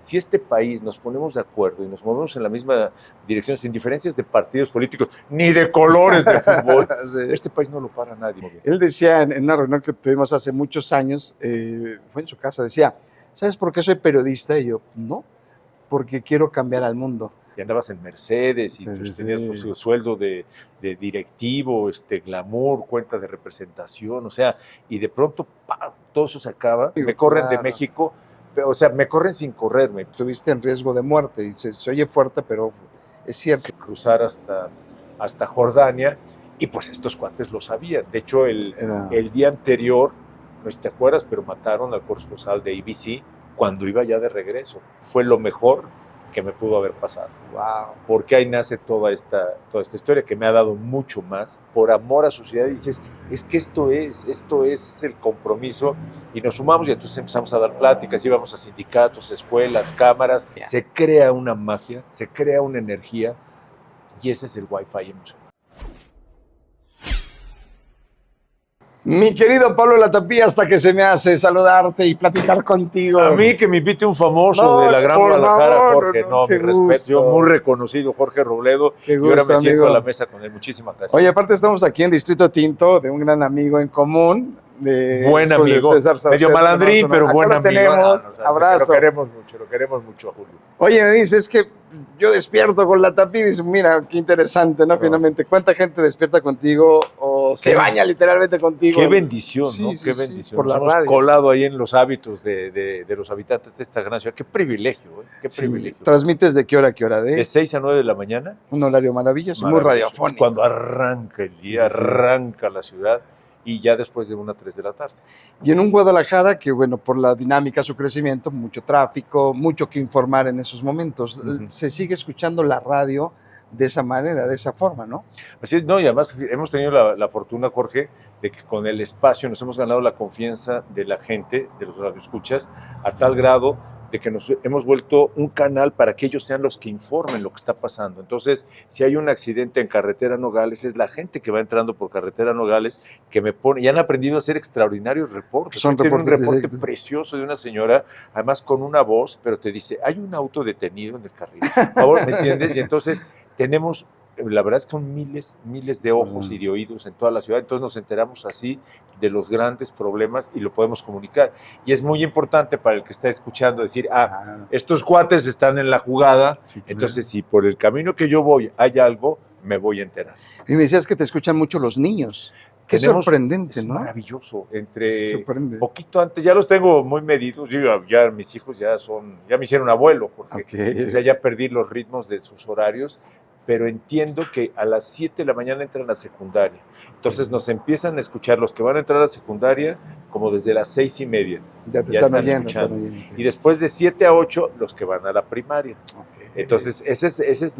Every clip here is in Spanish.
Si este país nos ponemos de acuerdo y nos movemos en la misma dirección, sin diferencias de partidos políticos, ni de colores de fútbol, sí, este país no lo para nadie. Él decía en una reunión que tuvimos hace muchos años, fue en su casa, decía, ¿sabes por qué soy periodista? Y yo, no, porque quiero cambiar al mundo. Y andabas en Mercedes y tenías su sueldo de directivo, glamour, cuenta de representación, o sea, y de pronto, ¡pam!, todo eso se acaba, me corren de México. O sea, me corren sin correrme. Estuviste en riesgo de muerte y se oye fuerte, pero es cierto. Cruzar hasta Jordania y pues estos cuates lo sabían. De hecho, el día anterior, no sé si te acuerdas, pero mataron al corresponsal de ABC cuando iba ya de regreso. Fue lo mejor que me pudo haber pasado. Wow. Porque ahí nace toda esta historia que me ha dado mucho más por amor a su ciudad. Y dices, es que esto es el compromiso, y nos sumamos y entonces empezamos a dar pláticas, íbamos a sindicatos, escuelas, cámaras, se crea una magia, se crea una energía, y ese es el Wi-Fi emocional. Mi querido Pablo Latapí, hasta que se me hace saludarte y platicar contigo. A mí que me invite un famoso de la Gran Guadalajara, Jorge, mi respeto. Yo muy reconocido, Jorge Robledo, y ahora me siento a la mesa con él. Muchísimas gracias. Oye, aparte estamos aquí en Distrito Tinto, de un gran amigo en común. Buen amigo, medio malandrín, pero buen amigo. Tenemos, abrazo. Lo queremos mucho a Julio. Oye, me dices que yo despierto con Latapí, dices, mira, qué interesante, ¿no? Finalmente, ¿cuánta gente despierta contigo o se baña literalmente contigo? Qué bendición, ¿no? Qué bendición. Por la Nos hemos radio. colado ahí en los hábitos de los habitantes de esta gran ciudad. Qué privilegio, ¿eh? Qué privilegio. ¿Transmites de qué hora a qué hora? De 6 a 9 de la mañana. Un horario maravilloso, muy radiofónico. Es cuando arranca el día, arranca la ciudad. Y ya después de 1 a 3 de la tarde. Y en un Guadalajara que, bueno, por la dinámica, su crecimiento, mucho tráfico, mucho que informar en esos momentos. Se sigue escuchando la radio de esa manera, de esa forma, ¿no? Así es, no, y además hemos tenido la fortuna, Jorge, de que con el espacio nos hemos ganado la confianza de la gente, de los radioescuchas, a tal grado de que nos hemos vuelto un canal para que ellos sean los que informen lo que está pasando. Entonces, si hay un accidente en carretera Nogales, es la gente que va entrando por carretera Nogales que me pone, y han aprendido a hacer extraordinarios reportes. Son reportes un reporte precioso de una señora, además con una voz, pero te dice, hay un auto detenido en el carril, por favor, ¿me entiendes? Y entonces tenemos, la verdad es que son miles de ojos y de oídos en toda la ciudad, entonces nos enteramos así de los grandes problemas y lo podemos comunicar. Y es muy importante para el que está escuchando decir, estos cuates están en la jugada, entonces si por el camino que yo voy hay algo, me voy a enterar. Y me decías que te escuchan mucho los niños. Qué sorprendente, ¿no? Es maravilloso. Poquito antes, ya los tengo muy medidos, ya mis hijos ya me hicieron abuelo, porque o sea, ya perdí los ritmos de sus horarios, pero entiendo que a las 7 de la mañana entran a la secundaria. Entonces nos empiezan a escuchar los que van a entrar a la secundaria como desde las 6:30. Ya están escuchando. Y después de 7 a 8, los que van a la primaria. Entonces, ese es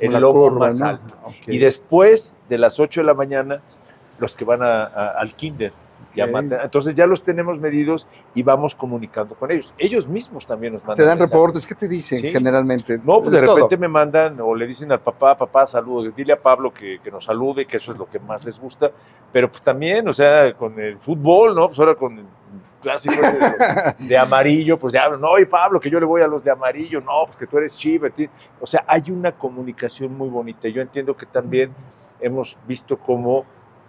el logo más alto. Y después de las 8 de la mañana, los que van al kinder. Entonces ya los tenemos medidos y vamos comunicando con ellos. Ellos mismos también nos mandan. ¿Te dan reportes? ¿Qué te dicen generalmente? No, pues de repente me mandan o le dicen al papá, saludo, dile a Pablo que nos salude, que eso es lo que más les gusta. Pero pues también, o sea, con el fútbol, ¿no? Pues ahora con el clásico de amarillo, pues ya, no, y Pablo, que yo le voy a los de amarillo, no, pues que tú eres Chiva. O sea, hay una comunicación muy bonita. Yo entiendo que también hemos visto cómo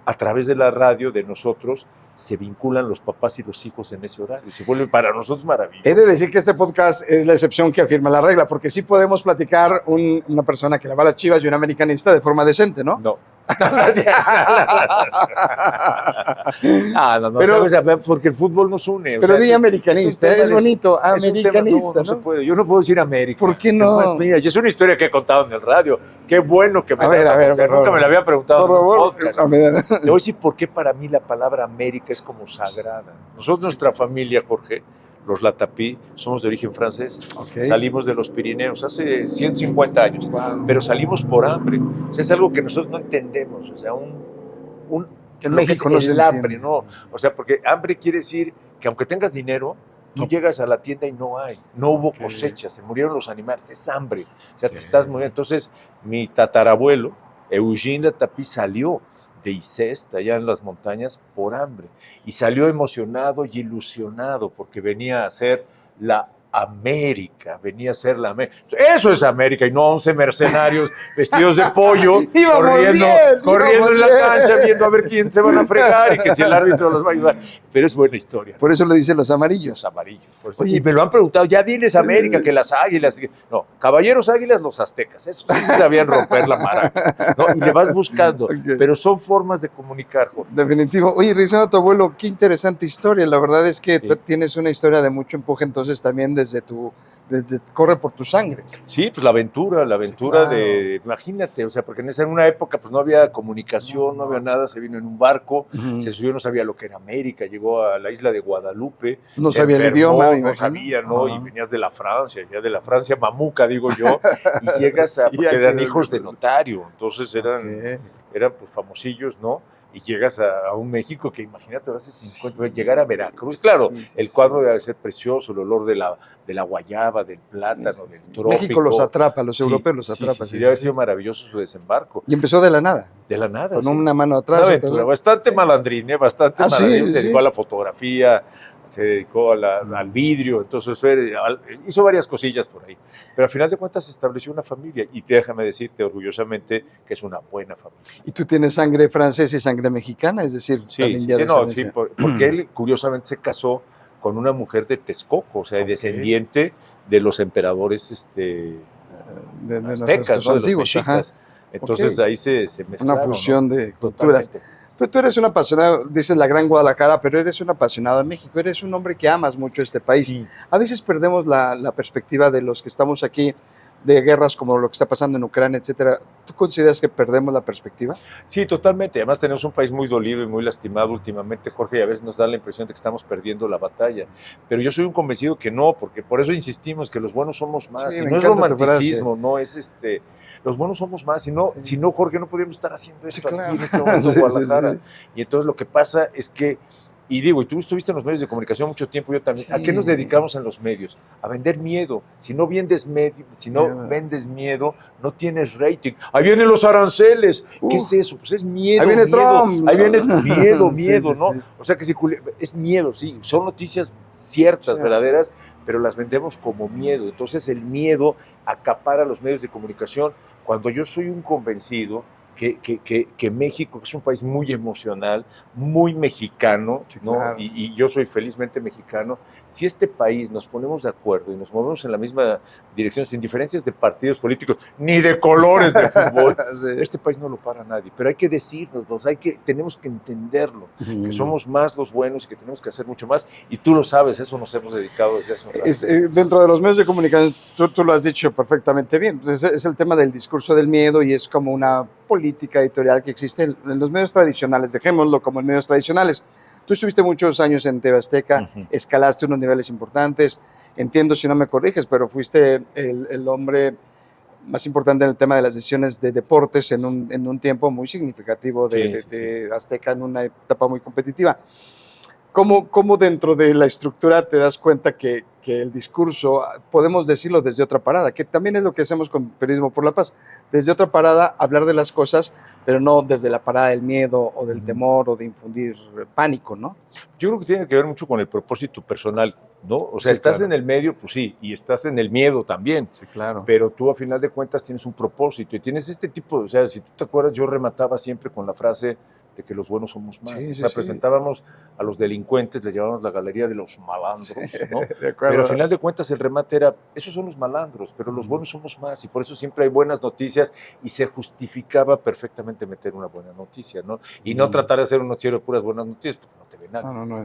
a través de la radio de nosotros se vinculan los papás y los hijos en ese horario y se vuelven para nosotros maravillosos. He de decir que este podcast es la excepción que afirma la regla, porque sí podemos platicar una persona que le va a las Chivas y un americanista de forma decente, ¿no? No. Pero, porque el fútbol nos une. Pero di americanista, es bonito, americanista, no se puede. Yo no puedo decir América. ¿Por qué no? Mira, es una historia que he contado en el radio. Qué bueno que me a ver, nunca me la había preguntado por favor, en un podcast. Te voy a decir por qué para mí la palabra América es como sagrada. Nosotros, nuestra familia, Jorge, los Latapí, somos de origen francés. Salimos de los Pirineos hace 150 años, pero salimos por hambre. O sea, es algo que nosotros no entendemos. O sea, que en México no es el hambre, ¿no? O sea, porque hambre quiere decir que aunque tengas dinero, tú llegas a la tienda y no hubo cosecha, se murieron los animales, es hambre. O sea, te estás muriendo. Entonces, mi tatarabuelo, Eugene Latapí, salió de Icesta, allá en las montañas, por hambre. Y salió emocionado y ilusionado porque venía a hacer la América, venía a ser la América. Eso es América y no 11 mercenarios vestidos de pollo corriendo en la cancha viendo a ver quién se van a fregar y que si el árbitro los va a ayudar. Pero es buena historia. Por eso lo dicen los amarillos. Los amarillos. Oye, y me lo han preguntado, ya diles América, que las águilas. No, caballeros águilas, los aztecas. Eso sí sabían romper la maraca, ¿no? Y le vas buscando. Okay. Pero son formas de comunicar, Jorge. Definitivo. Oye, revisando a tu abuelo, qué interesante historia. La verdad es que tienes una historia de mucho empuje, entonces también desde corre por tu sangre. Sí, pues la aventura sí, claro. Imagínate, o sea, porque en una época pues no había comunicación, no había nada, se vino en un barco, se subió, no sabía lo que era América, llegó a la isla de Guadalupe, no sabía el idioma, no sabía, ¿no? Y venías de la Francia, ya de la Francia mamuca, digo yo, y llegas a, porque eran hijos de notario, entonces eran pues famosillos, ¿no? Y llegas a un México que imagínate, hace 50, llegar a Veracruz, claro, el cuadro debe ser precioso, el olor de la guayaba, del plátano, del trópico. México los atrapa, los europeos los atrapa. Sí, debe haber sido maravilloso su desembarco. Y empezó de la nada. De la nada, con una mano atrás. Una aventura, bastante malandrín, bastante malandrín, se dedicó a la fotografía, se dedicó al vidrio, entonces hizo varias cosillas por ahí. Pero al final de cuentas estableció una familia y déjame decirte orgullosamente que es una buena familia. ¿Y tú tienes sangre francesa y sangre mexicana? Es decir, porque él curiosamente se casó con una mujer de Texcoco, o sea, descendiente de los emperadores aztecas, ¿no? Antiguos, de los mexicas. Entonces ahí se mezclaron. Una fusión, ¿no?, de culturas. Tú eres un apasionado, dices la gran Guadalajara, pero eres un apasionado de México, eres un hombre que amas mucho este país. Sí. A veces perdemos la perspectiva de los que estamos aquí, de guerras como lo que está pasando en Ucrania, etcétera. ¿Tú consideras que perdemos la perspectiva? Sí, totalmente. Además tenemos un país muy dolido y muy lastimado últimamente, Jorge, y a veces nos da la impresión de que estamos perdiendo la batalla. Pero yo soy un convencido que no, porque por eso insistimos que los buenos somos más. Sí, y no es romanticismo, no es los buenos somos más, si no, Jorge, no podríamos estar haciendo esto aquí en este momento en Guadalajara. Y entonces lo que pasa es que, y tú estuviste en los medios de comunicación mucho tiempo, yo también. ¿A qué nos dedicamos en los medios? A vender miedo. Si no vendes miedo, no tienes rating. Ahí vienen los aranceles. ¿Qué es eso? Pues es miedo. Ahí viene Trump. Ahí viene miedo, ¿no? O sea que es miedo, sí. Son noticias ciertas, verdaderas, pero las vendemos como miedo. Entonces el miedo acapara los medios de comunicación, cuando yo soy un convencido que México es un país muy emocional, muy mexicano, ¿no? Claro. Y yo soy felizmente mexicano. Si este país nos ponemos de acuerdo y nos movemos en la misma dirección, sin diferencias de partidos políticos, ni de colores de fútbol, este país no lo para nadie. Pero hay que decirnos, tenemos que entenderlo, que somos más los buenos y que tenemos que hacer mucho más. Y tú lo sabes, eso nos hemos dedicado desde hace un rato. Dentro de los medios de comunicación, tú lo has dicho perfectamente bien. Es el tema del discurso del miedo y es como una política editorial que existe en los medios tradicionales, dejémoslo como en medios tradicionales. Tú estuviste muchos años en TV Azteca, escalaste unos niveles importantes, entiendo si no me corriges, pero fuiste el hombre más importante en el tema de las decisiones de deportes en un tiempo muy significativo de Azteca, en una etapa muy competitiva. ¿Cómo dentro de la estructura te das cuenta que el discurso, podemos decirlo desde otra parada, que también es lo que hacemos con Periodismo por la Paz, desde otra parada hablar de las cosas, pero no desde la parada del miedo o del temor o de infundir pánico, ¿no? Yo creo que tiene que ver mucho con el propósito personal, ¿no? O sea, estás en el medio, pues sí, y estás en el miedo también. Sí, claro. Pero tú, a final de cuentas, tienes un propósito y tienes este tipo, o sea, si tú te acuerdas, yo remataba siempre con la frase de que los buenos somos más. Presentábamos a los delincuentes, les llamábamos la galería de los malandros, ¿no? Pero al final de cuentas el remate era, esos son los malandros, pero los buenos somos más, y por eso siempre hay buenas noticias, y se justificaba perfectamente meter una buena noticia, ¿no? Y no tratar de hacer un noticiero de puras buenas noticias, porque no te ve nada. No,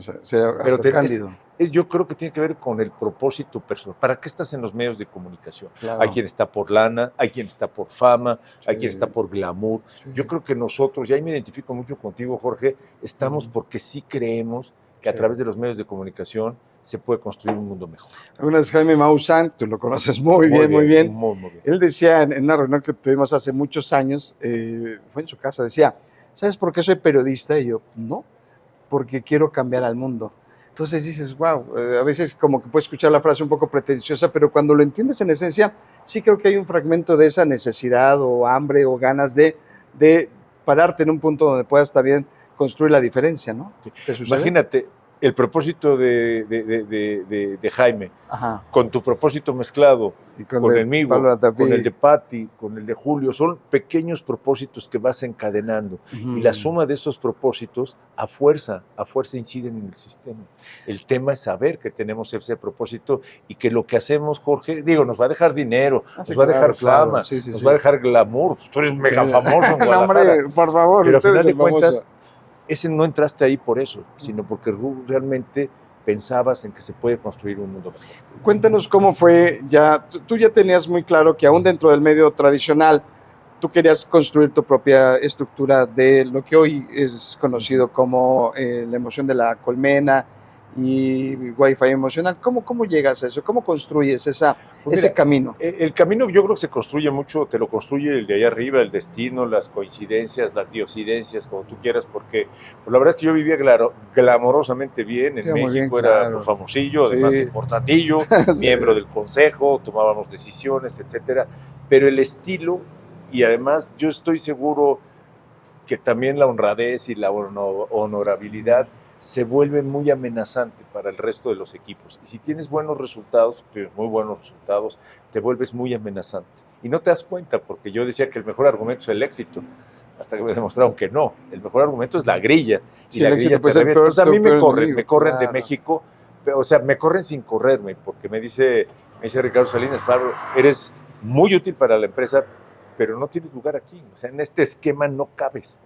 pero cándido. Yo creo que tiene que ver con el propósito personal. ¿Para qué estás en los medios de comunicación? Claro. Hay quien está por lana, hay quien está por fama, hay quien está por glamour. Yo creo que nosotros, y ahí me identifico mucho contigo, Jorge, estamos porque sí creemos que a través de los medios de comunicación se puede construir un mundo mejor. Una vez Jaime Maussan, tú lo conoces muy bien. Él decía en una reunión que tuvimos hace muchos años, fue en su casa, decía, ¿sabes por qué soy periodista? Y yo, no, porque quiero cambiar al mundo. Entonces dices, wow, a veces como que puedes escuchar la frase un poco pretenciosa, pero cuando lo entiendes en esencia, sí creo que hay un fragmento de esa necesidad o hambre o ganas de pararte en un punto donde puedas también construir la diferencia, ¿no? Imagínate, el propósito de Jaime, Ajá. con tu propósito mezclado, Y con el mío, Pablo Latapí. con el de Patti, con el de Julio, son pequeños propósitos que vas encadenando. Y la suma de esos propósitos a fuerza inciden en el sistema. El tema es saber que tenemos ese propósito y que lo que hacemos, Jorge, digo, nos va a dejar dinero, Sí, nos va a dejar claro, fama, sí, nos va a dejar glamour. Tú eres mega famoso en No, Guadalajara. hombre, por favor, Pero al usted final es de el famoso. cuentas, ese no entraste ahí por eso, sino porque realmente pensabas en que se puede construir un mundo mejor. Cuéntanos cómo fue, tú ya tenías muy claro que aún dentro del medio tradicional, tú querías construir tu propia estructura de lo que hoy es conocido como la emoción de la colmena y Wi-Fi emocional. ¿Cómo llegas a eso? ¿Cómo construyes Pues ese mira, camino? El camino yo creo que se construye mucho, te lo construye el de allá arriba, el destino, las coincidencias, las diosidencias, como tú quieras, porque pues, la verdad es que yo vivía glamorosamente bien en Sí, muy bien, México, era claro. pues, famosillo, además Sí. importantillo, Sí. miembro del consejo, tomábamos decisiones, etcétera, pero el estilo, y además yo estoy seguro que también la honradez y la honorabilidad se vuelve muy amenazante para el resto de los equipos. Y si tienes buenos resultados, tienes muy buenos resultados, te vuelves muy amenazante. Y no te das cuenta, porque yo decía que el mejor argumento es el éxito, hasta que me demostraron que no. El mejor argumento es la grilla. Sí, y la el grilla éxito puede ser Entonces a mí me corren claro. de México, o sea, me corren sin correrme, porque me dice Ricardo Salinas, Pablo, eres muy útil para la empresa, pero no tienes lugar aquí. O sea, en este esquema no cabes.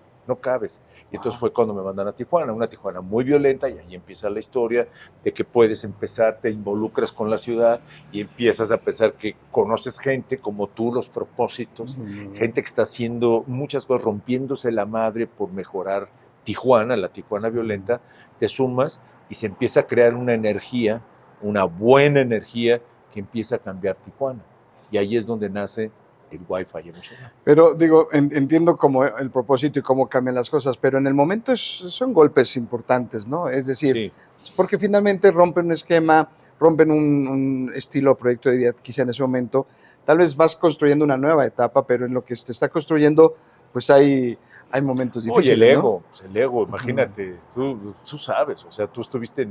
Y entonces fue cuando me mandan a Tijuana, una Tijuana muy violenta, y ahí empieza la historia de que puedes empezar, te involucras con la ciudad y empiezas a pensar que conoces gente como tú, los propósitos, gente que está haciendo muchas cosas, rompiéndose la madre por mejorar Tijuana, la Tijuana violenta, te sumas y se empieza a crear una energía, una buena energía que empieza a cambiar Tijuana. Y ahí es donde nace el Wi-Fi emocional. Pero digo, entiendo como el propósito y cómo cambian las cosas, pero en el momento son golpes importantes, ¿no? Es decir, sí. Porque finalmente rompen un esquema, rompen un estilo, proyecto de vida, quizá en ese momento, tal vez vas construyendo una nueva etapa, pero en lo que se está construyendo, pues hay momentos difíciles. Oye, el ego, ¿no? Pues el ego, imagínate, tú sabes, o sea, tú estuviste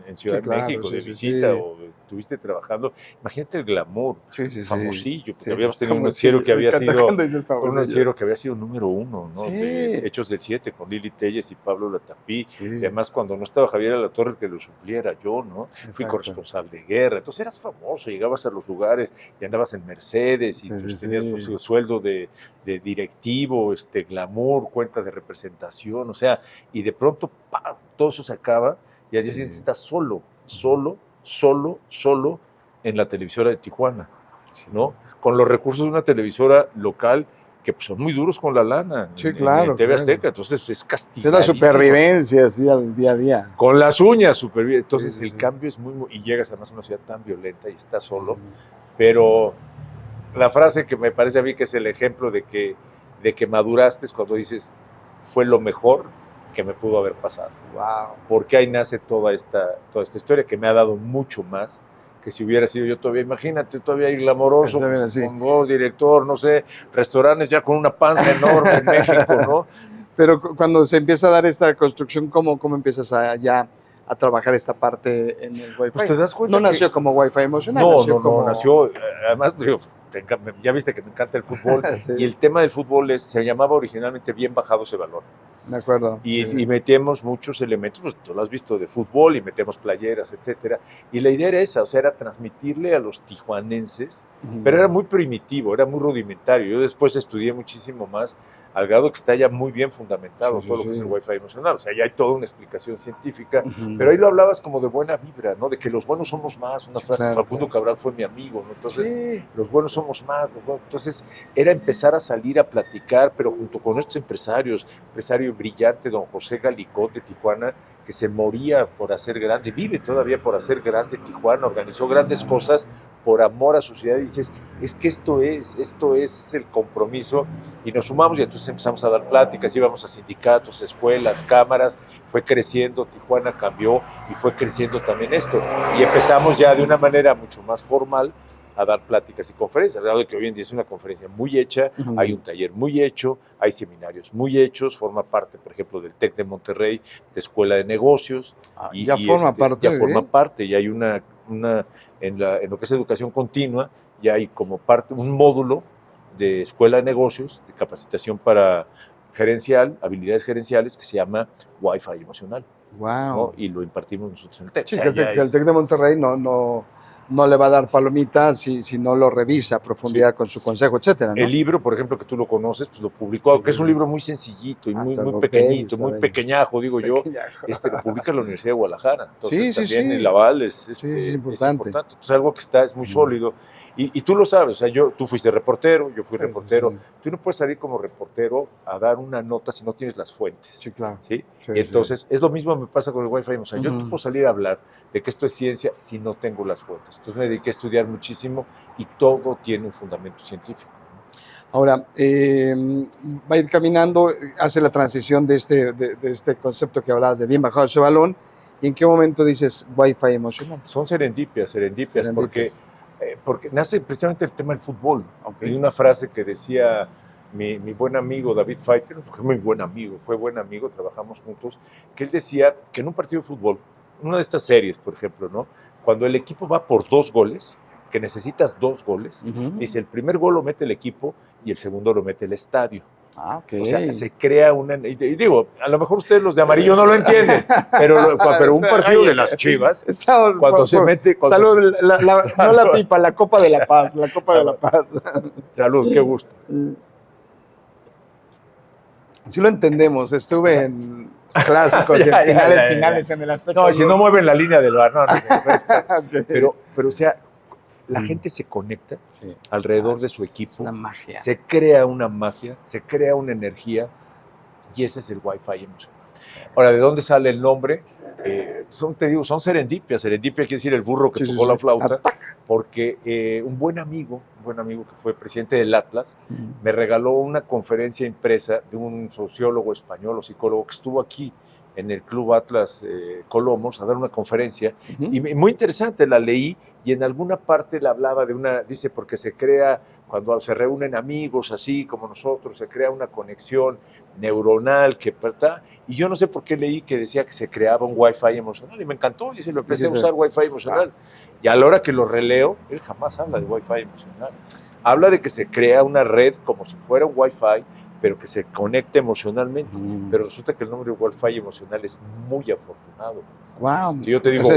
en Ciudad de México de visita o estuviste trabajando, imagínate el glamour, famosillo, porque habíamos tenido un noticiero que había sido número 1, ¿no? De Hechos del 7 con Lili Telles y Pablo Latapí, y además cuando no estaba Javier Alatorre el que lo supliera, yo, ¿no? Fui corresponsal de guerra, entonces eras famoso, llegabas a los lugares y andabas en Mercedes y tenías tu sueldo de directivo, glamour, cuenta de representación, o sea, y de pronto, ¡pam!, todo eso se acaba y al día siguiente estás solo en la televisora de Tijuana, ¿no? Con los recursos de una televisora local que pues, son muy duros con la lana. Sí, claro. En TV Azteca, entonces es castigadísimo. Es la supervivencia, sí, al día a día. Con las uñas, supervivencia. Entonces el cambio es muy, y llegas además a una ciudad tan violenta y estás solo, pero la frase que me parece a mí que es el ejemplo de que maduraste es cuando dices, fue lo mejor que me pudo haber pasado. Wow. Porque ahí nace toda esta historia que me ha dado mucho más que si hubiera sido yo todavía, imagínate, todavía glamoroso, con voz, director, no sé, restaurantes ya con una panza enorme en México, ¿no? Pero cuando se empieza a dar esta construcción, ¿cómo empiezas a trabajar esta parte en el Wi-Fi? Pues te das cuenta no nació como Wi-Fi emocional. Nació, además, digo, ya viste que me encanta el fútbol, y el tema del fútbol se llamaba originalmente Bien Bajado ese Balón. De acuerdo. Y metemos muchos elementos, pues tú lo has visto, de fútbol, y metemos playeras, etcétera. Y la idea era esa, o sea, era transmitirle a los tijuanenses, pero era muy primitivo, era muy rudimentario. Yo después estudié muchísimo más, al grado que está ya muy bien fundamentado todo lo que es el Wi-Fi emocional. O sea, ya hay toda una explicación científica, pero ahí lo hablabas como de buena vibra, ¿no? De que los buenos somos más. Una frase, Facundo Cabral fue mi amigo, ¿no? Entonces, los buenos somos más. Entonces, era empezar a salir a platicar, pero junto con estos empresarios, empresario brillante, don José Galicot de Tijuana, que se moría por hacer grande, vive todavía por hacer grande Tijuana, organizó grandes cosas por amor a su ciudad, y dices, es que esto es el compromiso, y nos sumamos, y entonces empezamos a dar pláticas, íbamos a sindicatos, escuelas, cámaras, fue creciendo, Tijuana cambió, y fue creciendo también esto, y empezamos ya de una manera mucho más formal, a dar pláticas y conferencias, al grado de que hoy en día es una conferencia muy hecha, hay un taller muy hecho, hay seminarios muy hechos, forma parte, por ejemplo, del TEC de Monterrey, de Escuela de Negocios. Ya forma parte. Ya forma parte, y hay en lo que es educación continua, ya hay como parte, un módulo de Escuela de Negocios, de capacitación para gerencial, habilidades gerenciales, que se llama Wi-Fi emocional. Wow. ¿no? Y lo impartimos nosotros en el TEC. Sí, que el TEC de Monterrey no le va a dar palomitas si no lo revisa a profundidad con su consejo, etcétera, ¿no? El libro, por ejemplo, que tú lo conoces, pues lo publicó, que es un libro muy sencillito y muy pequeñito, muy pequeñañajo, digo yo. Lo publica la Universidad de Guadalajara. Entonces, también el aval es importante. Entonces, algo que es muy sólido. Y tú lo sabes, o sea, tú fuiste reportero, yo fui reportero. Tú no puedes salir como reportero a dar una nota si no tienes las fuentes. Sí, claro. ¿Sí? Y entonces, es lo mismo me pasa con el Wi-Fi. O sea, yo no puedo salir a hablar de que esto es ciencia si no tengo las fuentes. Entonces, me dediqué a estudiar muchísimo y todo tiene un fundamento científico. Ahora, va a ir caminando, hace la transición de este concepto que hablabas de bien bajado ese balón. ¿Y en qué momento dices Wi-Fi emocional? Son serendipias, porque nace precisamente el tema del fútbol. Y una frase que decía mi buen amigo David Feiter, fue muy buen amigo, trabajamos juntos, que él decía que en un partido de fútbol, una de estas series, por ejemplo, ¿no? Cuando el equipo va por 2 goles, que necesitas 2 goles, dice, el primer gol lo mete el equipo y el segundo lo mete el estadio. Okay. O sea, se crea una... Y digo, a lo mejor ustedes los de amarillo no lo entienden, pero un partido de las Chivas, cuando se mete... Salud, no la pipa, la Copa de la Paz, la Copa de la Paz. Salud, qué gusto. Sí lo entendemos, estuve en clásicos y finales en el Azteca. No, si no mueven la línea del bar, pero, o sea, la gente se conecta alrededor de su equipo. Es una magia. Se crea una magia, se crea una energía y ese es el Wi-Fi emocional. Ahora, ¿de dónde sale el nombre? Son serendipias. Serendipia quiere decir el burro que tocó la flauta, porque un buen amigo que fue presidente del Atlas, me regaló una conferencia impresa de un sociólogo español o psicólogo que estuvo aquí en el Club Atlas Colomos a dar una conferencia, y muy interesante, la leí, y en alguna parte la hablaba dice, porque se crea, cuando se reúnen amigos así como nosotros, se crea una conexión neuronal, y yo no sé por qué leí que decía que se creaba un Wi-Fi emocional, y me encantó, y lo empecé a usar Wi-Fi emocional, y a la hora que lo releo, él jamás habla de Wi-Fi emocional, habla de que se crea una red como si fuera un Wi-Fi, pero que se conecte emocionalmente. Pero resulta que el nombre de Wi-Fi emocional es muy afortunado. Wow. Si yo te digo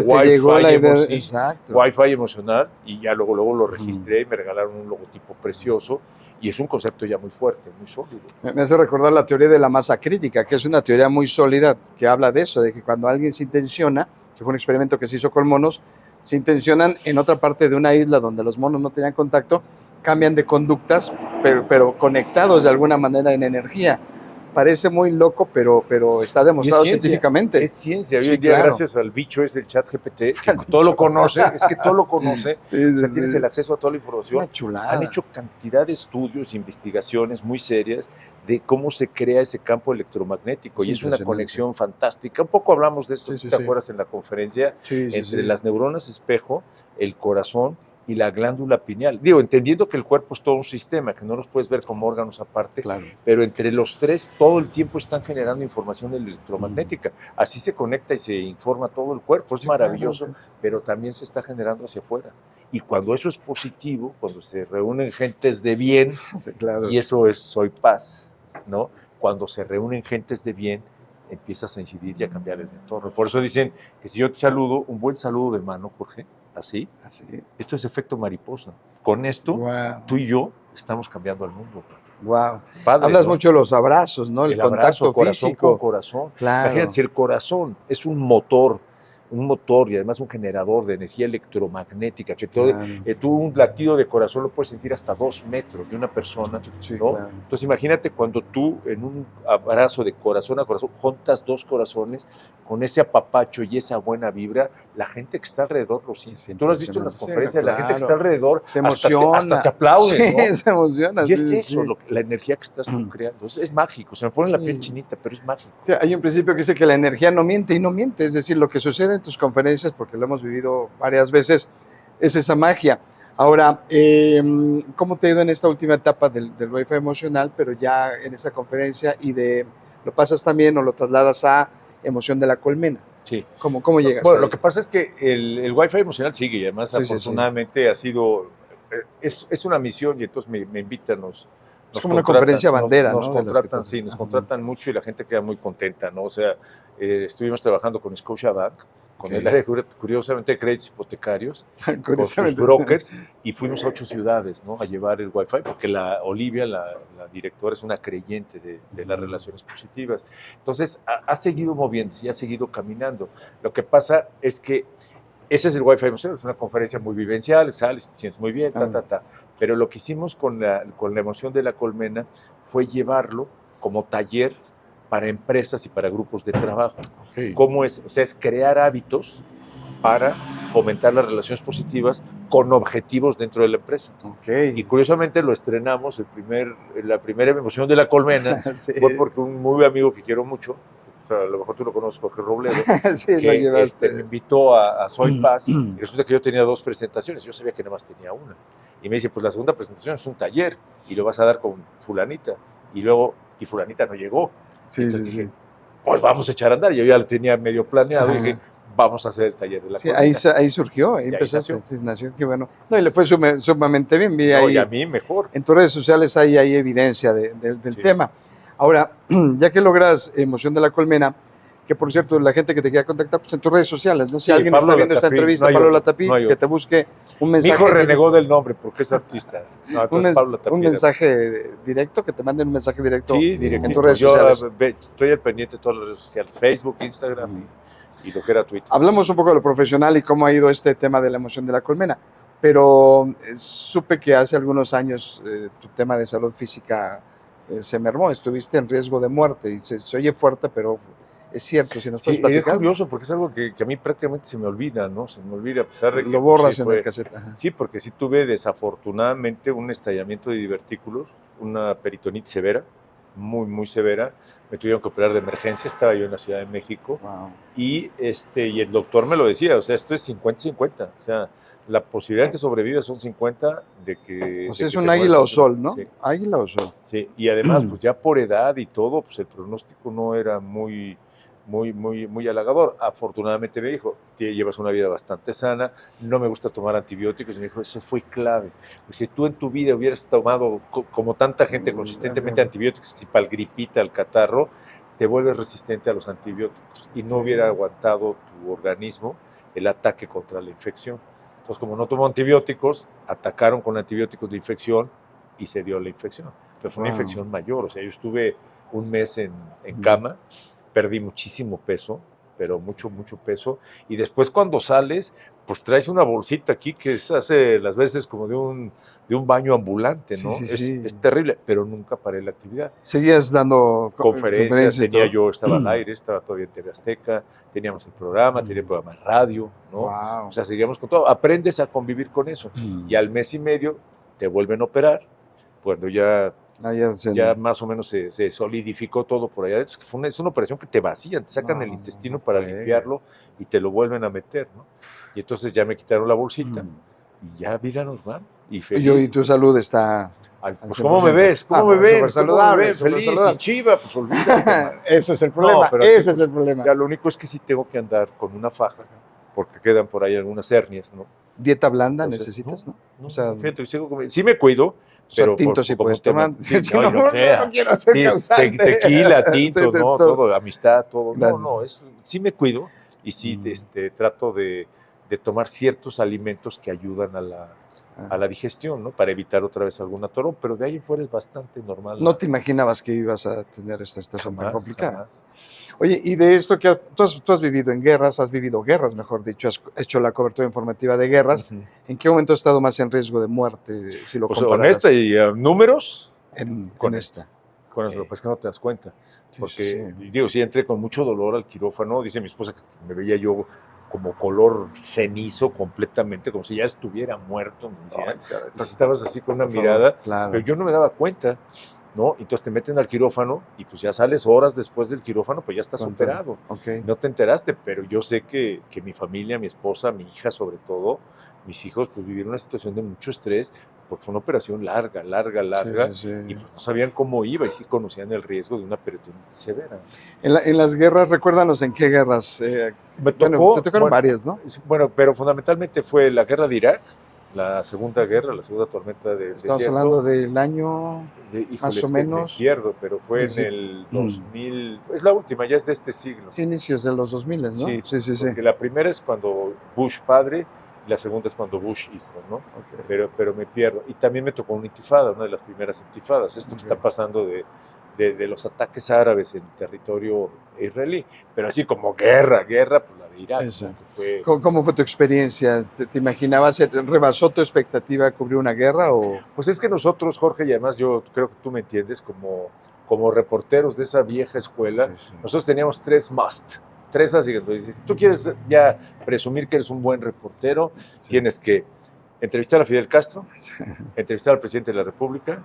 Wi-Fi emocional, y ya luego lo registré y me regalaron un logotipo precioso, y es un concepto ya muy fuerte, muy sólido. Me hace recordar la teoría de la masa crítica, que es una teoría muy sólida, que habla de eso, de que cuando alguien se intenciona, que fue un experimento que se hizo con monos, se intencionan en otra parte de una isla donde los monos no tenían contacto, cambian de conductas, pero conectados de alguna manera en energía. Parece muy loco, pero está demostrado científicamente. Es ciencia. Hoy en día, gracias al bicho el ChatGPT, que todo lo conoce, tienes el acceso a toda la información. Una chulada. Han hecho cantidad de estudios, investigaciones muy serias de cómo se crea ese campo electromagnético, y es una conexión fantástica. Un poco hablamos de esto, ¿te acuerdas en la conferencia? Entre las neuronas espejo, el corazón y la glándula pineal. Digo, entendiendo que el cuerpo es todo un sistema, que no los puedes ver como órganos aparte, pero entre los tres todo el tiempo están generando información electromagnética. Así se conecta y se informa todo el cuerpo. Es maravilloso, pero también se está generando hacia afuera. Y cuando eso es positivo, cuando se reúnen gentes de bien, y eso es Soy Paz, ¿no? Cuando se reúnen gentes de bien, empiezas a incidir y a cambiar el entorno. Por eso dicen que si yo te saludo, un buen saludo de mano, Jorge, así. Esto es efecto mariposa. Con esto, tú y yo estamos cambiando al mundo. Wow. Padre, hablas mucho de los abrazos, ¿no? El contacto abrazo, corazón físico. Con corazón. Imagínate, si el corazón es un motor y además un generador de energía electromagnética, que tú un latido de corazón lo puedes sentir hasta 2 metros de una persona, ¿no? Entonces imagínate cuando tú en un abrazo de corazón a corazón juntas 2 corazones con ese apapacho y esa buena vibra, la gente que está alrededor lo siente. Tú lo has visto en las conferencias, la gente que está alrededor se emociona, hasta te aplaude, ¿no? Se emociona. Y es eso, la energía que estás creando. Es mágico, se me pone la piel chinita, pero es mágico. Sí, hay un principio que dice que la energía no miente, y no miente, es decir, lo que sucede en tus conferencias, porque lo hemos vivido varias veces, es esa magia. Ahora, ¿cómo te ha ido en esta última etapa del Wi-Fi emocional, pero ya en esta conferencia lo pasas también o lo trasladas a emoción de la colmena? Sí. ¿Cómo llegas Bueno, ahí? lo que pasa es que el Wi-Fi emocional sigue y además Sí, afortunadamente ha sido, es una misión y entonces me invitan, Es como una conferencia bandera, nos ¿no? contratan, sí, nos contratan mucho y la gente queda muy contenta, ¿no? O sea, estuvimos trabajando con Scotiabank, con el área, curiosamente, de créditos hipotecarios, con sus brokers, y fuimos a 8 ciudades, ¿no? A llevar el Wi-Fi, porque Olivia, la directora, es una creyente de las relaciones positivas. Entonces, ha seguido moviéndose y ha seguido caminando. Lo que pasa es que ese es el Wi-Fi emocional, es una conferencia muy vivencial, sales, te sientes muy bien, Pero lo que hicimos con la emoción de la colmena fue llevarlo como taller para empresas y para grupos de trabajo. ¿Cómo es? O sea, es crear hábitos para fomentar las relaciones positivas con objetivos dentro de la empresa. Y curiosamente lo estrenamos, la primera emoción de la colmena sí. Fue porque un muy amigo que quiero mucho, o sea, a lo mejor tú lo conoces, Jorge Robledo, sí, que me invitó a Soy Paz, y resulta que yo tenía 2 presentaciones, yo sabía que nada más tenía una. Y me dice, pues la segunda presentación es un taller, y lo vas a dar con fulanita. Y fulanita no llegó. Sí, entonces dije, pues vamos a echar a andar. Yo ya lo tenía medio planeado, y dije, vamos a hacer el taller de la colmena. Ahí surgió, ahí empezaste, nació, qué bueno. No, y le fue sumamente bien. Vi ahí, y a mí mejor. En tus redes sociales hay evidencia del tema. Ahora, ya que logras emoción de la colmena, que por cierto, la gente que te quiera contactar, pues en tus redes sociales, ¿no? Si alguien está viendo esta entrevista, Pablo Latapí, que te busque un mensaje. Mi hijo renegó del nombre porque es artista. No, un mensaje directo, que te manden un mensaje directo en tus redes sociales. Estoy al pendiente de todas las redes sociales, Facebook, Instagram y lo que era Twitter. Hablamos un poco de lo profesional y cómo ha ido este tema de la emoción de la colmena, pero supe que hace algunos años tu tema de salud física se mermó, estuviste en riesgo de muerte y se oye fuerte, pero es cierto, si nos puedes platicar. Es curioso porque es algo que a mí prácticamente se me olvida, ¿no? Se me olvida a pesar de que... Lo borras en el cassette. Sí, porque sí tuve desafortunadamente un estallamiento de divertículos, una peritonitis severa, muy, muy severa. Me tuvieron que operar de emergencia, estaba yo en la Ciudad de México. Wow. Y el doctor me lo decía, o sea, esto es 50-50. O sea, la posibilidad de que sobreviva son 50 de que... Pues es un águila o sol, ¿no? Sí. Águila o sol. Sí, y además, pues ya por edad y todo, pues el pronóstico no era muy halagador. Afortunadamente me dijo, llevas una vida bastante sana, no me gusta tomar antibióticos. Y me dijo, eso fue clave. Pues si tú en tu vida hubieras tomado, como tanta gente, consistentemente antibióticos, si para el gripita, el catarro, te vuelves resistente a los antibióticos y no hubiera aguantado tu organismo el ataque contra la infección. Entonces, como no tomó antibióticos, atacaron con antibióticos de infección y se dio la infección. Pero fue una infección mayor. O sea, yo estuve un mes en cama, perdí muchísimo peso, pero mucho peso. Y después cuando sales, pues traes una bolsita aquí que se hace las veces como de un baño ambulante, ¿no? Sí. Es terrible, pero nunca paré la actividad. ¿Seguías dando conferencias? Estaba al aire, estaba todavía en TV Azteca, teníamos el programa, tenía el programa de radio, ¿no? Wow. O sea, seguíamos con todo. Aprendes a convivir con eso. Y al mes y medio te vuelven a operar, cuando ya más o menos se solidificó todo por allá. Es una operación que te vacían, te sacan el intestino para limpiarlo y te lo vuelven a meter, ¿no? Y entonces ya me quitaron la bolsita y ya vida normal y feliz. Y tu salud está... Pues ¿cómo me ves? ¿Cómo me ven? Saludable, feliz y chiva, pues olvídate. Ese es el problema, ese es el problema. Ya lo único es que sí tengo que andar con una faja, porque quedan por ahí algunas hernias, ¿no? ¿Dieta blanda necesitas, no? O sea, fíjate, sí me cuido, pero tinto sí puedes tomar. No quiero ser causante. Tequila, tinto, no, todo, amistad, todo. No, sí me cuido y sí trato de tomar ciertos alimentos que ayudan a la digestión, ¿no? Para evitar otra vez algún atorón, pero de ahí en fuera es bastante normal. No te imaginabas que ibas a tener esta situación tan complicada. Jamás. Oye, y de esto que tú has vivido en guerras, mejor dicho, has hecho la cobertura informativa de guerras. ¿En qué momento has estado más en riesgo de muerte, si lo comparas? Con esta y números. Con esta. Con eso, pues que no te das cuenta. Porque, digo, sí entré con mucho dolor al quirófano. Dice mi esposa que me veía yo como color cenizo completamente, como si ya estuviera muerto, me decía. Y estabas así con una mirada, claro. pero yo no me daba cuenta, ¿no? Entonces te meten al quirófano y pues ya sales horas después del quirófano, pues ya estás operado. Okay. No te enteraste, pero yo sé que mi familia, mi esposa, mi hija sobre todo, mis hijos, pues vivieron una situación de mucho estrés, porque fue una operación larga, y pues no sabían cómo iba y sí conocían el riesgo de una peritonitis severa. En las guerras, recuérdanos en qué guerras. Me tocó, te tocaron varias, ¿no? Bueno, pero fundamentalmente fue la guerra de Irak, la segunda guerra, la segunda tormenta del Estamos desierto. hablando del año más o menos. Me pierdo, pero fue en el 2000, es la última, ya es de este siglo. Sí, inicios de los 2000, ¿no? Sí, porque la primera es cuando Bush padre, y la segunda es cuando Bush hijo, ¿no? Okay. Pero me pierdo. Y también me tocó una intifada, una de las primeras intifadas. Esto que está pasando de los ataques árabes en territorio israelí. Pero así como guerra, pues la de Irak. Fue... ¿Cómo fue tu experiencia? ¿Te imaginabas, rebasó tu expectativa cubrir una guerra? O... Pues es que nosotros, Jorge, y además yo creo que tú me entiendes, como reporteros de esa vieja escuela, nosotros teníamos tres así. Entonces, si tú quieres ya presumir que eres un buen reportero, tienes que entrevistar a Fidel Castro, entrevistar al presidente de la República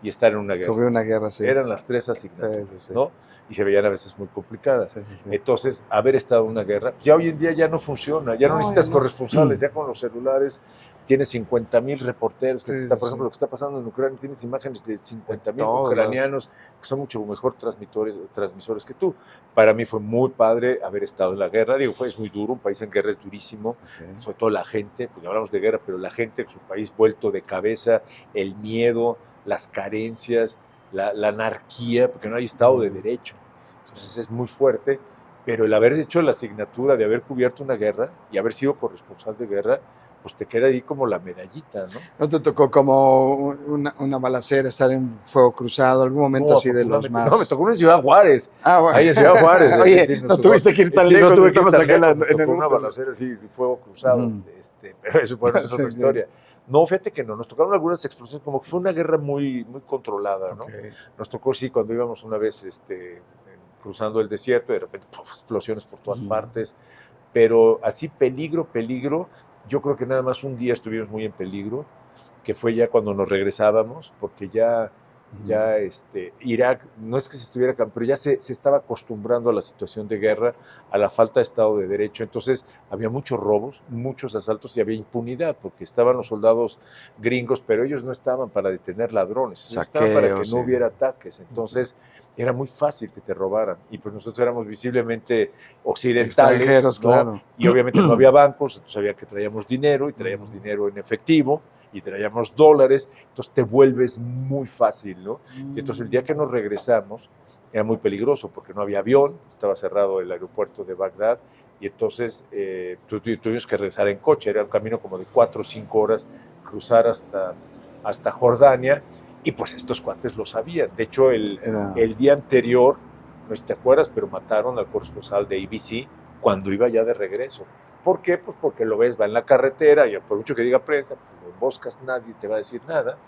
y estar en una guerra. Cubrir una guerra, sí. Eran las tres asignaturas, ¿no? Y se veían a veces muy complicadas. Entonces, haber estado en una guerra, ya hoy en día ya no funciona, ya no necesitas corresponsales, ya con los celulares tienes 50,000 reporteros, por ejemplo, lo que está pasando en Ucrania, tienes imágenes de 50,000 ucranianos que son mucho mejor transmisores que tú. Para mí fue muy padre haber estado en la guerra, es muy duro, un país en guerra es durísimo, sobre todo la gente, porque hablamos de guerra, pero la gente, su país vuelto de cabeza, el miedo, las carencias, la anarquía, porque no hay Estado de Derecho. Entonces es muy fuerte, pero el haber hecho la asignatura de haber cubierto una guerra y haber sido corresponsal de guerra, pues te queda ahí como la medallita, ¿no? ¿No te tocó como una balacera, estar en fuego cruzado, algún momento así de los más? No, me tocó en Ciudad Juárez. Ah, bueno. Ahí en Ciudad Juárez. Oye, no tuviste que ir tan lejos. No tuve que ir tan lejos. Me tocó una balacera así, fuego cruzado. Pero eso es otra historia. No, fíjate que no, nos tocaron algunas explosiones, como que fue una guerra muy, muy controlada, ¿no? Nos tocó, sí, cuando íbamos una vez cruzando el desierto, de repente explosiones por todas partes, pero así peligro, yo creo que nada más un día estuvimos muy en peligro, que fue ya cuando nos regresábamos, porque ya Irak, no es que se estuviera, pero ya se estaba acostumbrando a la situación de guerra, a la falta de Estado de Derecho. Entonces había muchos robos, muchos asaltos y había impunidad, porque estaban los soldados gringos, pero ellos no estaban para detener ladrones, estaban para que no hubiera ataques. Entonces era muy fácil que te robaran. Y pues nosotros éramos visiblemente occidentales, ¿no? Claro. Y obviamente no había bancos, entonces había que traíamos dinero, y traíamos dinero en efectivo, y traíamos dólares, entonces te vuelves muy fácil, ¿no? Y entonces el día que nos regresamos era muy peligroso porque no había avión, estaba cerrado el aeropuerto de Bagdad, y entonces tuvimos que regresar en coche, era un camino como de 4 o 5 horas, cruzar hasta Jordania, y pues estos cuates lo sabían. De hecho, el día anterior, no sé si te acuerdas, pero mataron al corresponsal de ABC cuando iba ya de regreso. ¿Por qué? Pues porque lo ves, va en la carretera, y por mucho que diga prensa, pues lo emboscas, nadie te va a decir nada,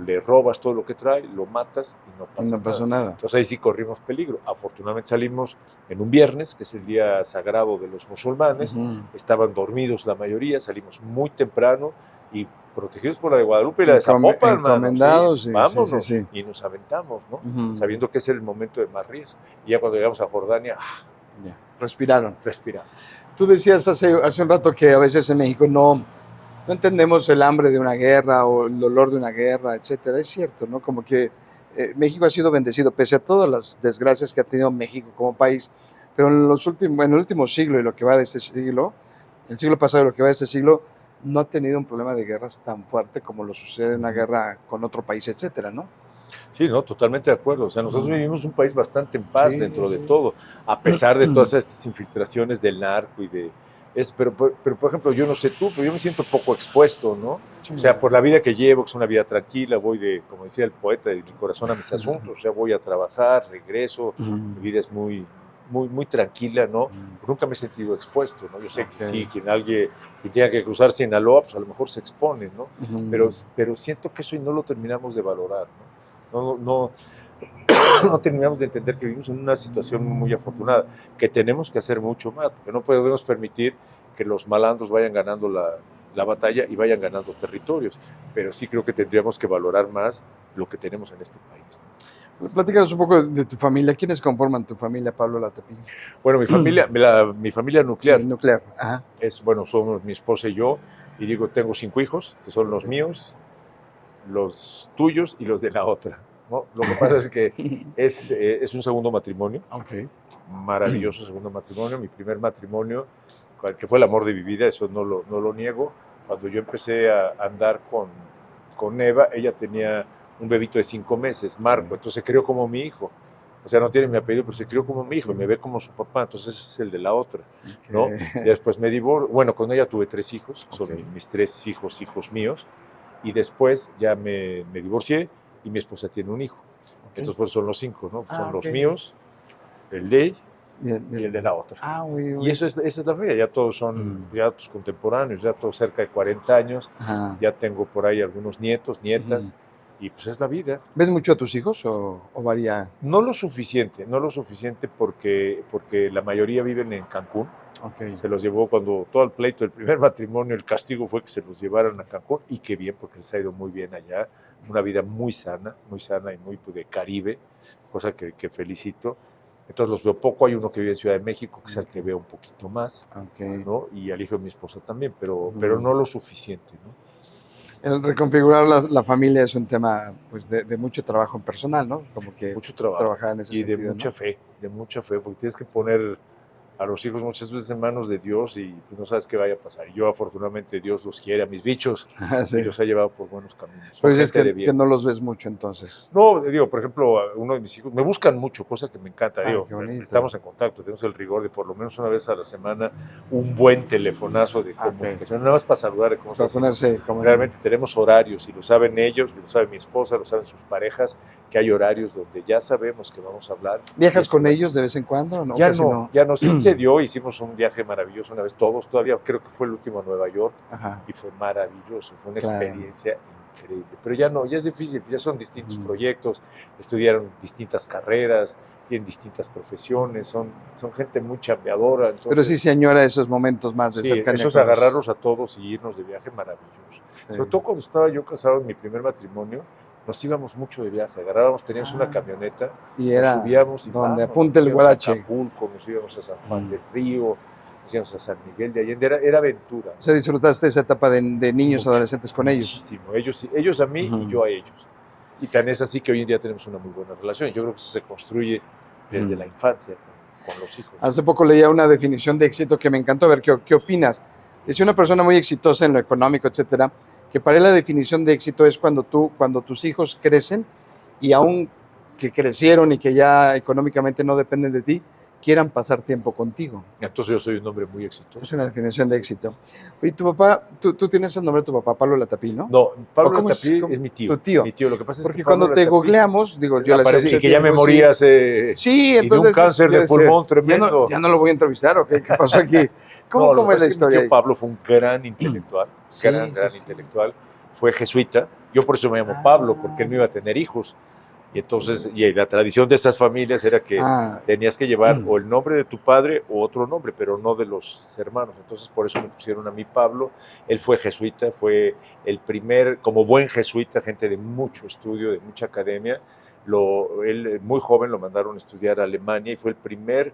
le robas todo lo que trae, lo matas y no pasó nada. Entonces ahí sí corrimos peligro. Afortunadamente salimos en un viernes, que es el día sagrado de los musulmanes, estaban dormidos la mayoría, salimos muy temprano y protegidos por la de Guadalupe y la de Zapopan, encomendados, sí, vámonos, y nos aventamos, ¿no? Sabiendo que es el momento de más riesgo. Y ya cuando llegamos a Jordania, respiraron. Tú Tú decías hace un rato que a veces en México no entendemos el hambre de una guerra o el dolor de una guerra, etcétera. Es cierto, ¿no? Como que México ha sido bendecido, pese a todas las desgracias que ha tenido México como país, pero en el último siglo y lo que va de este siglo, el siglo pasado y lo que va de este siglo, no ha tenido un problema de guerras tan fuerte como lo sucede en una guerra con otro país, etcétera, ¿no? Sí, no, totalmente de acuerdo. O sea, nosotros vivimos un país bastante en paz dentro de todo, a pesar de todas estas infiltraciones del narco y pero, por ejemplo, yo no sé tú, pero yo me siento poco expuesto, ¿no? O sea, por la vida que llevo, que es una vida tranquila, voy como decía el poeta, de mi corazón a mis asuntos, o sea, voy a trabajar, regreso, mi vida es muy, muy, muy tranquila, ¿no? Nunca me he sentido expuesto, ¿no? Yo sé que sí, quien tenga que cruzar Sinaloa, pues a lo mejor se expone, ¿no? Pero siento que eso no lo terminamos de valorar, ¿no? No terminamos de entender que vivimos en una situación muy afortunada, que tenemos que hacer mucho más, porque no podemos permitir que los malandros vayan ganando la batalla y vayan ganando territorios, pero sí creo que tendríamos que valorar más lo que tenemos en este país. Platícanos un poco de tu familia. ¿Quiénes conforman tu familia, Pablo Latapí? Bueno, mi familia nuclear Nuclear. Ajá. somos mi esposa y yo, y digo, tengo 5 hijos, que son los míos, los tuyos y los de la otra, ¿no? Lo que pasa es que es un segundo matrimonio, Ok. maravilloso segundo matrimonio, mi primer matrimonio, que fue el amor de mi vida, eso no lo niego. Cuando yo empecé a andar con Eva, ella tenía un bebito de 5 meses, Marco, entonces se crió como mi hijo. O sea, no tiene mi apellido, pero se crió como mi hijo y me ve como su papá, entonces es el de la otra, ¿no? Y después me divorcié, bueno, con ella tuve 3 hijos, son mis 3 hijos míos, y después ya me divorcié y mi esposa tiene un hijo. Entonces pues son los 5, ¿no? Son los míos, el de ella y el de la otra. Y esa es la familia, ya todos son ya tus contemporáneos, ya todos cerca de 40 años, ya tengo por ahí algunos nietos, nietas, y pues es la vida. ¿Ves mucho a tus hijos o varía? No lo suficiente porque la mayoría viven en Cancún. Se los llevó cuando todo el pleito del primer matrimonio, el castigo fue que se los llevaran a Cancún, y qué bien, porque les ha ido muy bien allá, una vida muy sana y muy de Caribe, cosa que felicito. Entonces los veo poco, hay uno que vive en Ciudad de México, que es el que veo un poquito más, ¿no? Y al hijo de mi esposa también, pero no lo suficiente, ¿no? El reconfigurar la familia es un tema pues, de mucho trabajo en personal, ¿no? Como que mucho trabajo trabajar en ese y sentido, de mucha fe, porque tienes que poner a los hijos muchas veces en manos de Dios y pues no sabes qué vaya a pasar. Y yo afortunadamente Dios los quiere a mis bichos y los ha llevado por buenos caminos. Pero es que no los ves mucho entonces. No, digo, por ejemplo, uno de mis hijos, me buscan mucho, cosa que me encanta. Digo, estamos en contacto, tenemos el rigor de por lo menos una vez a la semana un buen telefonazo de comunicación, nada más para saludar de cómo para ponerse como realmente tenemos horarios y lo saben ellos, lo sabe mi esposa, lo saben sus parejas, que hay horarios donde ya sabemos que vamos a hablar. ¿Viajas con ellos de vez en cuando? ¿No? Ya no, sí se dio, hicimos un viaje maravilloso una vez todos, todavía creo que fue el último a Nueva York. Y fue maravilloso, fue una experiencia increíble, pero ya no, ya es difícil, ya son distintos proyectos, estudiaron distintas carreras, tienen distintas profesiones, son gente muy chambeadora. Entonces, pero sí se añora esos momentos más de cercanía. Eso es agarrarlos a todos y irnos de viaje maravilloso. Sobre todo cuando estaba yo casado en mi primer matrimonio, nos íbamos mucho de viaje, teníamos una camioneta y era nos subíamos y donde apunte el guarache. A Acapulco, nos íbamos a San Juan del Río, nos íbamos a San Miguel de Allende, era aventura. O sea, disfrutaste esa etapa de niños, adolescentes con ellos. Muchísimo, ellos a mí y yo a ellos. Y tan es así que hoy en día tenemos una muy buena relación. Yo creo que eso se construye desde la infancia con los hijos. Hace poco leía una definición de éxito que me encantó. A ver, ¿qué opinas? Decía una persona muy exitosa en lo económico, etcétera, que para él la definición de éxito es cuando tus hijos crecen y aún que crecieron y que ya económicamente no dependen de ti, quieran pasar tiempo contigo. Entonces yo soy un hombre muy exitoso. Es una definición de éxito. Oye, tu papá, tú tienes el nombre de tu papá, Pablo Latapí, ¿no? No, Pablo Latapí es mi tío. Tu tío. Mi tío, lo que pasa es porque que cuando te googleamos, digo, yo le decía, y que ya me morí hace... Sí, entonces... Y de un cáncer de pulmón tremendo. Ya no lo voy a entrevistar, ¿ok? ¿Qué pasó aquí? ¿Cómo es la historia? Mi tío Pablo fue un gran intelectual, gran intelectual. Fue jesuita. Yo por eso me llamo Pablo, porque él no iba a tener hijos. Y entonces, y la tradición de estas familias era que tenías que llevar o el nombre de tu padre o otro nombre, pero no de los hermanos. Entonces, por eso me pusieron a mí Pablo. Él fue jesuita, fue el primer, como buen jesuita, gente de mucho estudio, de mucha academia. Él, muy joven, lo mandaron a estudiar a Alemania y fue el primer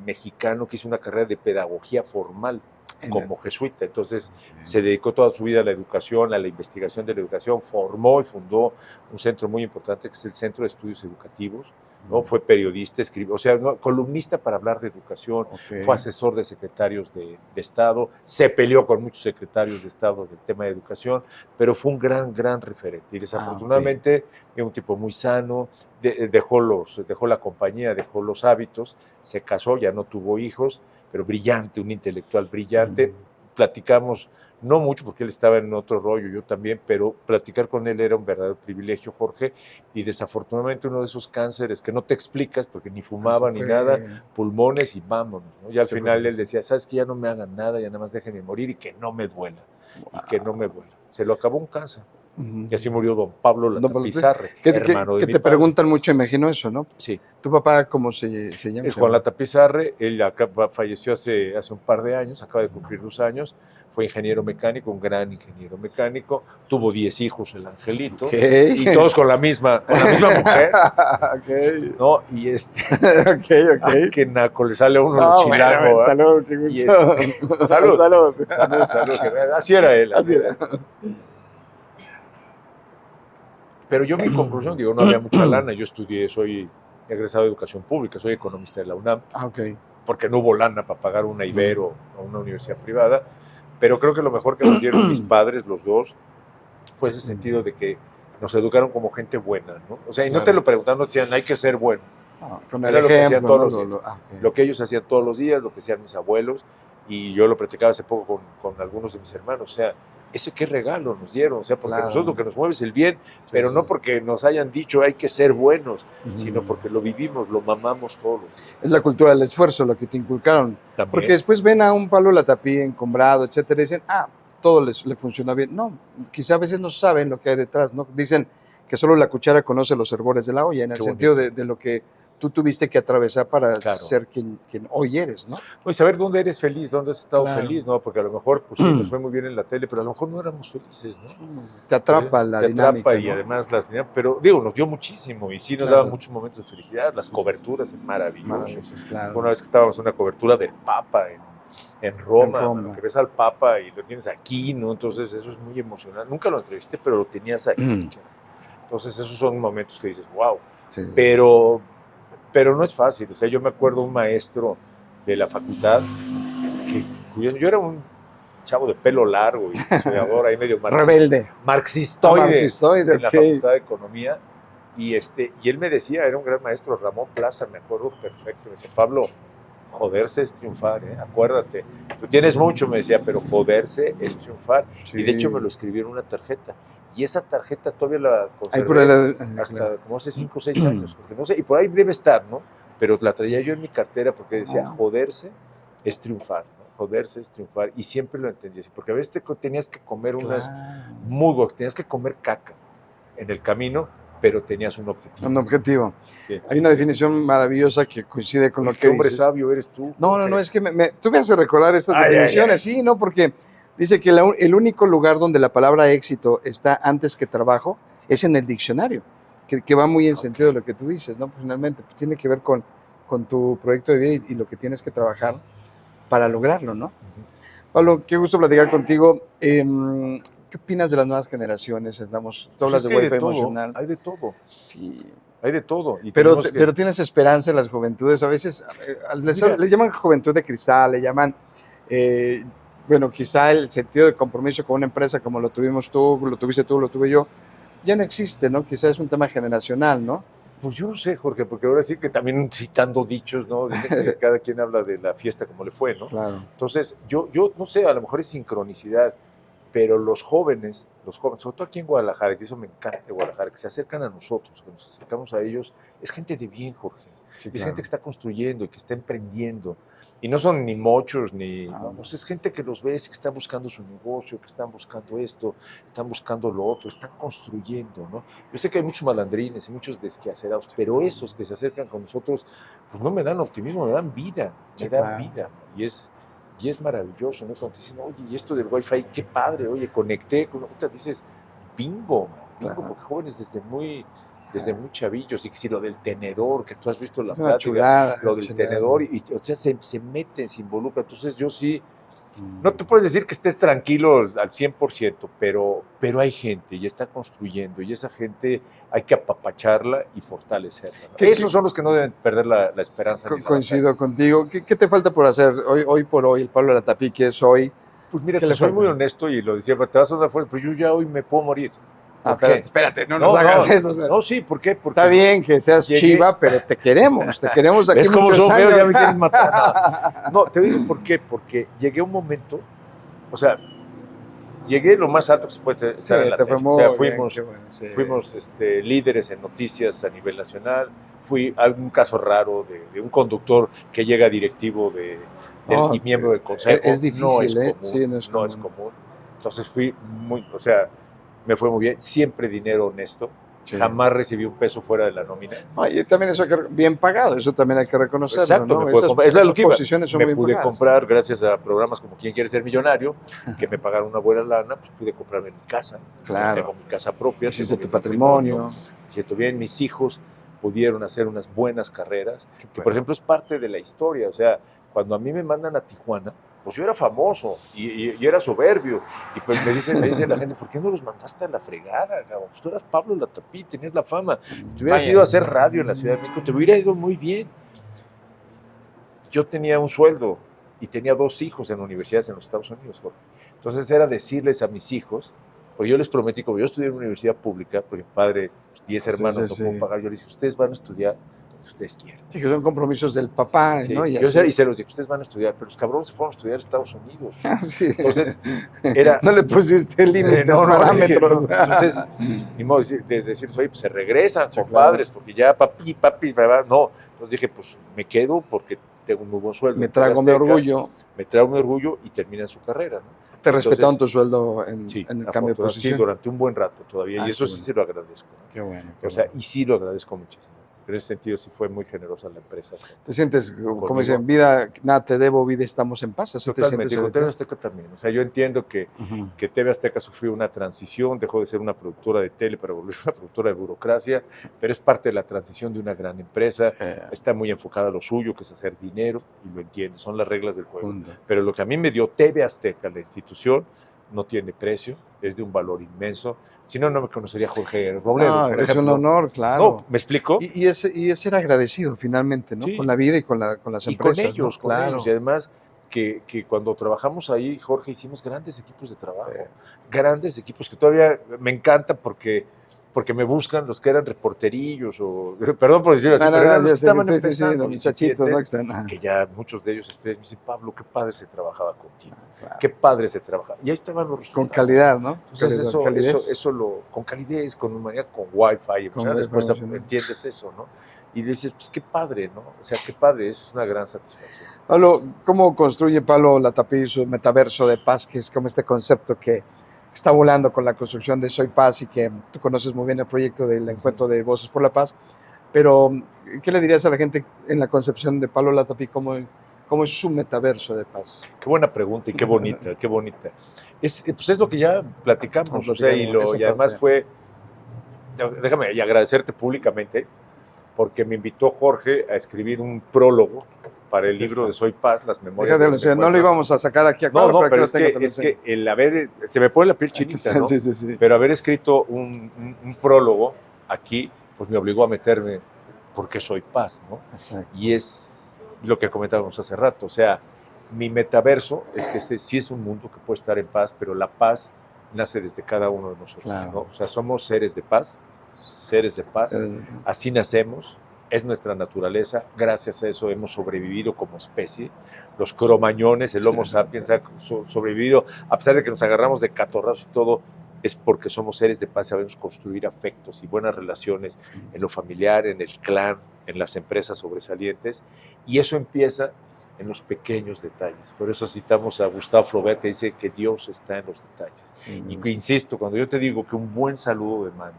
mexicano que hizo una carrera de pedagogía formal como jesuita. Entonces se dedicó toda su vida a la educación, a la investigación de la educación, formó y fundó un centro muy importante que es el Centro de Estudios Educativos, ¿no? Fue periodista, escribió, o sea, ¿no? Columnista para hablar de educación, fue asesor de secretarios de Estado, se peleó con muchos secretarios de Estado del tema de educación, pero fue un gran referente. Y desafortunadamente es un tipo muy sano, dejó la compañía, dejó los hábitos, se casó, ya no tuvo hijos, pero brillante, un intelectual brillante. Platicamos, no mucho porque él estaba en otro rollo, yo también, pero platicar con él era un verdadero privilegio, Jorge, y desafortunadamente uno de esos cánceres que no te explicas, porque ni fumaba ni nada, pulmones y vámonos, ¿no? Y al final él decía, ¿sabes qué? Ya no me hagan nada, ya nada más déjenme morir y que no me duela, y que no me duela. Se lo acabó un cáncer. Y así murió don Pablo Latapizarre, hermano de que mi te padre. preguntan mucho, imagino eso, ¿no? Sí. ¿Tu papá cómo se llama? Es Juan Latapizarre, él falleció hace un par de años, acaba de cumplir 2 años, fue ingeniero mecánico, un gran ingeniero mecánico, tuvo 10 hijos el angelito, y todos con la misma mujer, ¿no? Y que naco, le sale a uno lo chilango. Bueno, salud, qué gusto. Salud. Salud. Así era él. Así era. Pero yo mi conclusión, digo, no había mucha lana, yo estudié, soy egresado de educación pública, soy economista de la UNAM, porque no hubo lana para pagar una Ibero o una universidad privada, pero creo que lo mejor que nos dieron mis padres, los dos, fue ese sentido de que nos educaron como gente buena, ¿no? O sea, y no te lo preguntaban, no te decían, hay que ser bueno. Con el ejemplo, lo que ellos hacían todos los días, lo que hacían mis abuelos, y yo lo platicaba hace poco con algunos de mis hermanos, o sea, ese qué regalo nos dieron, o sea, porque nosotros lo que nos mueve es el bien, pero no porque nos hayan dicho hay que ser buenos, sino porque lo vivimos, lo mamamos todos. Es la cultura del esfuerzo lo que te inculcaron. También. Porque después ven a un Pablo Latapí encumbrado, etcétera, y dicen, todo le funciona bien. No, quizá a veces no saben lo que hay detrás, ¿no? Dicen que solo la cuchara conoce los hervores de la olla, en el sentido de lo que tú tuviste que atravesar para ser quien hoy eres, ¿no? Pues saber dónde eres feliz, dónde has estado feliz, ¿no? Porque a lo mejor, pues sí, nos fue muy bien en la tele, pero a lo mejor no éramos felices, ¿no? Te atrapa la dinámica, te atrapa, ¿no? Y además las dinámicas, pero digo, nos dio muchísimo y sí nos daba muchos momentos de felicidad, las coberturas maravillosas. Una vez que estábamos en una cobertura del Papa en Roma, ¿no? Que ves al Papa y lo tienes aquí, ¿no? Entonces eso es muy emocionante. Nunca lo entrevisté, pero lo tenías aquí. Entonces esos son momentos que dices, wow. Sí. Pero no es fácil. O sea, yo me acuerdo de un maestro de la facultad que yo era un chavo de pelo largo y estudiador ahí medio rebelde, marxistoide en la facultad de economía. Y él me decía, era un gran maestro, Ramón Plaza, me acuerdo perfecto. Me decía, Pablo, joderse es triunfar, ¿eh? Acuérdate. Tú tienes mucho, me decía, pero joderse es triunfar. Sí. Y de hecho me lo escribió en una tarjeta. Y esa tarjeta todavía la conservé hasta como hace 5 o 6 años. Porque no sé, y por ahí debe estar, ¿no? Pero la traía yo en mi cartera porque decía, joderse es triunfar, ¿no? Joderse es triunfar. Y siempre lo entendí así. Porque a veces tenías que comer unas mugos, tenías que comer caca en el camino, pero tenías un objetivo. Un objetivo. Sí. Hay una definición maravillosa que coincide con lo que ¿Qué hombre sabio eres tú? No, es que tú me haces recordar estas definiciones, sí, ¿no? Porque dice que el único lugar donde la palabra éxito está antes que trabajo es en el diccionario, que va muy en sentido de lo que tú dices, ¿no? Finalmente, pues tiene que ver con tu proyecto de vida y lo que tienes que trabajar para lograrlo, ¿no? Pablo, qué gusto platicar contigo. ¿Qué opinas de las nuevas generaciones? Tú hablas de Wi-Fi emocional. Hay de todo. Sí. Hay de todo. Y pero tienes esperanza en las juventudes. A veces les llaman juventud de cristal, le llaman, bueno, quizá el sentido de compromiso con una empresa como lo tuvimos tú, lo tuviste tú, lo tuve yo, ya no existe, ¿no? Quizá es un tema generacional, ¿no? Pues yo no sé, Jorge, porque ahora sí que también citando dichos, ¿no? Dicen que cada quien habla de la fiesta como le fue, ¿no? Claro. Entonces, yo no sé, a lo mejor es sincronicidad, pero los jóvenes, sobre todo aquí en Guadalajara, que eso me encanta de Guadalajara, que se acercan a nosotros, que nos acercamos a ellos, es gente de bien, Jorge. Sí, es gente que está construyendo y que está emprendiendo. Y no son ni mochos, pues es gente que los ves, que está buscando su negocio, que están buscando esto, están buscando lo otro, están construyendo, ¿no? Yo sé que hay muchos malandrines y muchos desquacerados, pero esos que se acercan con nosotros, pues no me dan optimismo, me dan vida, vida. Y es maravilloso, ¿no? Cuando te dicen, oye, y esto del Wi-Fi, qué padre, oye, conecté, dices, bingo, porque jóvenes desde muy chavillos, y que si lo del tenedor, que tú has visto la plática, lo del tenedor, o sea, se meten, se involucran. Entonces yo sí, no te puedes decir que estés tranquilo al 100%, pero hay gente y está construyendo, y esa gente hay que apapacharla y fortalecerla, ¿no? Esos son los que no deben perder la esperanza. Coincido contigo. ¿Qué te falta por hacer hoy por hoy, el Pablo Latapí, que es hoy? Pues mira, te soy muy honesto y lo decía, te vas a dar fuerte, pero yo ya hoy me puedo morir. Espérate, no nos hagas eso. O sea, no, sí, ¿por qué? Porque está bien que seas chiva, pero te queremos aquí. ¿Ves cómo son feos? Ya me quieres matar. No, te digo por qué, porque llegué a un momento, o sea, llegué lo más alto que se puede estar en la tele. O sea, fuimos líderes en noticias a nivel nacional, fui algún caso raro de un conductor que llega directivo y miembro del consejo. Es difícil, no es común. Entonces fui muy, o sea, me fue muy bien, siempre dinero honesto, Sí. jamás recibí un peso fuera de la nómina. Y también eso bien pagado, eso también hay que reconocerlo, Exacto, ¿no? me pude comprar, es esas lo que iba. posiciones son Me bien pude pagadas. comprar, gracias a programas como ¿Quién quiere ser millonario?, que me pagaron una buena lana, pues pude comprarme mi casa. Claro. Tengo mi casa propia. Hiciste tengo tu mi patrimonio. Siento bien, mis hijos pudieron hacer unas buenas carreras, Qué que bueno. por ejemplo es parte de la historia. O sea, cuando a mí me mandan a Tijuana, pues yo era famoso y era soberbio. Y pues me dice la gente, ¿por qué no los mandaste a la fregada, cabrón? Pues tú eras Pablo Latapí, tenías la fama. Si te hubieras ido a hacer radio en la Ciudad de México, te hubiera ido muy bien. Yo tenía un sueldo y tenía 2 hijos en universidades en los Estados Unidos, Jorge. Entonces era decirles a mis hijos, porque yo les prometí, como yo estudié en una universidad pública, porque mi padre, 10 hermanos, no pudo pagar, yo les dije, ustedes van a estudiar donde ustedes quieran. Sí, que son compromisos del papá, Sí, ¿no? y se los dije, ustedes van a estudiar, pero los cabrones se fueron a estudiar a Estados Unidos. Sí. Entonces, era... No le pusiste límites, parámetros. Dije, no. Entonces, ni modo de decirles, oye, pues se regresan, Sí, compadres, claro. porque ya papi, no. Entonces dije, pues me quedo porque tengo un muy buen sueldo. Me trago mi orgullo. Me trago mi orgullo y terminan su carrera, ¿no? ¿Te respetaron tu sueldo en el cambio de posición? Sí, durante un buen rato todavía, y eso sí se lo agradezco, ¿no? Qué bueno. O sea, y sí lo agradezco muchísimo. En ese sentido sí fue muy generosa la empresa. ¿Te sientes, como dicen, vida, nada te debo, vida estamos en paz? Totalmente, con TV Azteca también. O sea, yo entiendo que TV Azteca sufrió una transición, dejó de ser una productora de tele para volver una productora de burocracia, pero es parte de la transición de una gran empresa. Sí. Está muy enfocada a lo suyo, que es hacer dinero, y lo entiende, son las reglas del juego. Pero lo que a mí me dio TV Azteca, la institución, no tiene precio, es de un valor inmenso. Si no, no me conocería Jorge Robledo. No, por es ejemplo. Un honor, claro. No, ¿me explico? Y es ser agradecido finalmente, ¿no? Sí. Con la vida y con las empresas. Y con ellos, ¿no? con ellos. Y además que cuando trabajamos ahí, Jorge, hicimos grandes equipos de trabajo. Grandes equipos que todavía me encantan porque me buscan los que eran reporterillos o, perdón por decirlo así, pero eran los que estaban empezando, los muchachitos, ¿no? Que ya muchos de ellos me dicen, Pablo, qué padre se trabajaba contigo, qué padre se trabajaba. Y ahí estaban los resultados. Con calidad, ¿no? Entonces con calidez, con humanidad, con Wi-Fi, después entiendes eso, ¿no? Y dices, pues qué padre, ¿no? O sea, qué padre, eso es una gran satisfacción. Pablo, ¿cómo construye Pablo Latapí su metaverso de paz, que es como este concepto que está volando con la construcción de Soy Paz y que tú conoces muy bien el proyecto del encuentro de Voces por la Paz? Pero, ¿qué le dirías a la gente en la concepción de Pablo Latapí? ¿Cómo es su metaverso de paz? Qué buena pregunta y qué bonita, qué bonita. Pues es lo que ya platicamos, o sea, y además fue, déjame agradecerte públicamente, porque me invitó Jorge a escribir un prólogo para el libro de Soy Paz, las memorias de los no lo íbamos a sacar aquí a No, pero es que el haber, se me pone la piel chinita, ¿no? Sí. Pero haber escrito un prólogo aquí, pues me obligó a meterme porque soy paz, ¿no? Exacto. Y es lo que comentábamos hace rato, o sea, mi metaverso es que sí es un mundo que puede estar en paz, pero la paz nace desde cada uno de nosotros, claro. ¿no? O sea, somos seres de paz, así nacemos, es nuestra naturaleza, gracias a eso hemos sobrevivido como especie, los cromañones, el Homo sapiens ha sobrevivido, a pesar de que nos agarramos de catorrazos y todo, es porque somos seres de paz, sabemos construir afectos y buenas relaciones en lo familiar, en el clan, en las empresas sobresalientes, y eso empieza en los pequeños detalles. Por eso citamos a Gustave Flaubert, que dice que Dios está en los detalles. Sí, y que, insisto, cuando yo te digo que un buen saludo de mano,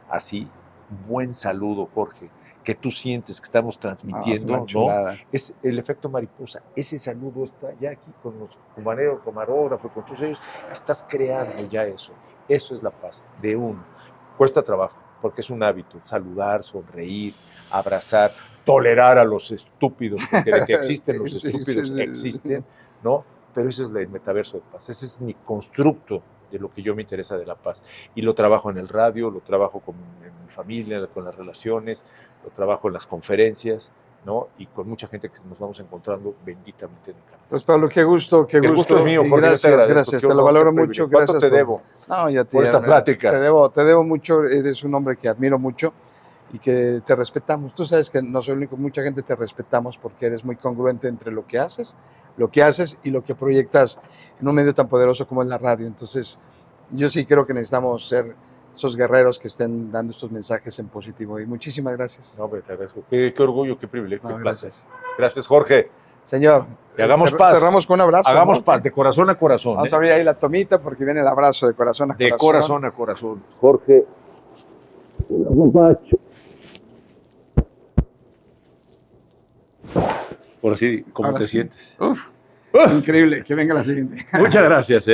así, un buen saludo, Jorge, que tú sientes que estamos transmitiendo, ¿no? Es el efecto mariposa. Ese saludo está ya aquí con los compañeros, camarógrafos, con todos ellos. Estás creando ya eso. Eso es la paz de uno. Cuesta trabajo, porque es un hábito. Saludar, sonreír, abrazar, tolerar a los estúpidos, porque de que existen los estúpidos, existen, ¿no? Pero ese es el metaverso de paz. Ese es mi constructo de lo que yo me interesa de la paz. Y lo trabajo en el radio, lo trabajo en mi familia, con las relaciones, lo trabajo en las conferencias, ¿no? Y con mucha gente que nos vamos encontrando benditamente en el camino. Pues Pablo, qué gusto. El gusto es mío, Jorge. Gracias, te lo valoro mucho. ¿Cuánto te debo? No, ya por esta plática. Te debo mucho, eres un hombre que admiro mucho y que te respetamos. Tú sabes que no soy el único, mucha gente te respetamos porque eres muy congruente entre lo que haces y lo que proyectas en un medio tan poderoso como es la radio. Entonces, yo sí creo que necesitamos ser esos guerreros que estén dando estos mensajes en positivo. Y muchísimas gracias. No, te agradezco. Qué orgullo, qué privilegio, qué placer. Gracias, Jorge. Señor, Y hagamos paz. Cerramos con un abrazo. Hagamos ¿no? paz, de corazón a corazón. Vamos a abrir ahí la tomita porque viene el abrazo de corazón a corazón. De corazón a corazón. Jorge. Por así, ¿cómo Ahora te sí. sientes? Uf, increíble. Que venga la siguiente. Muchas gracias,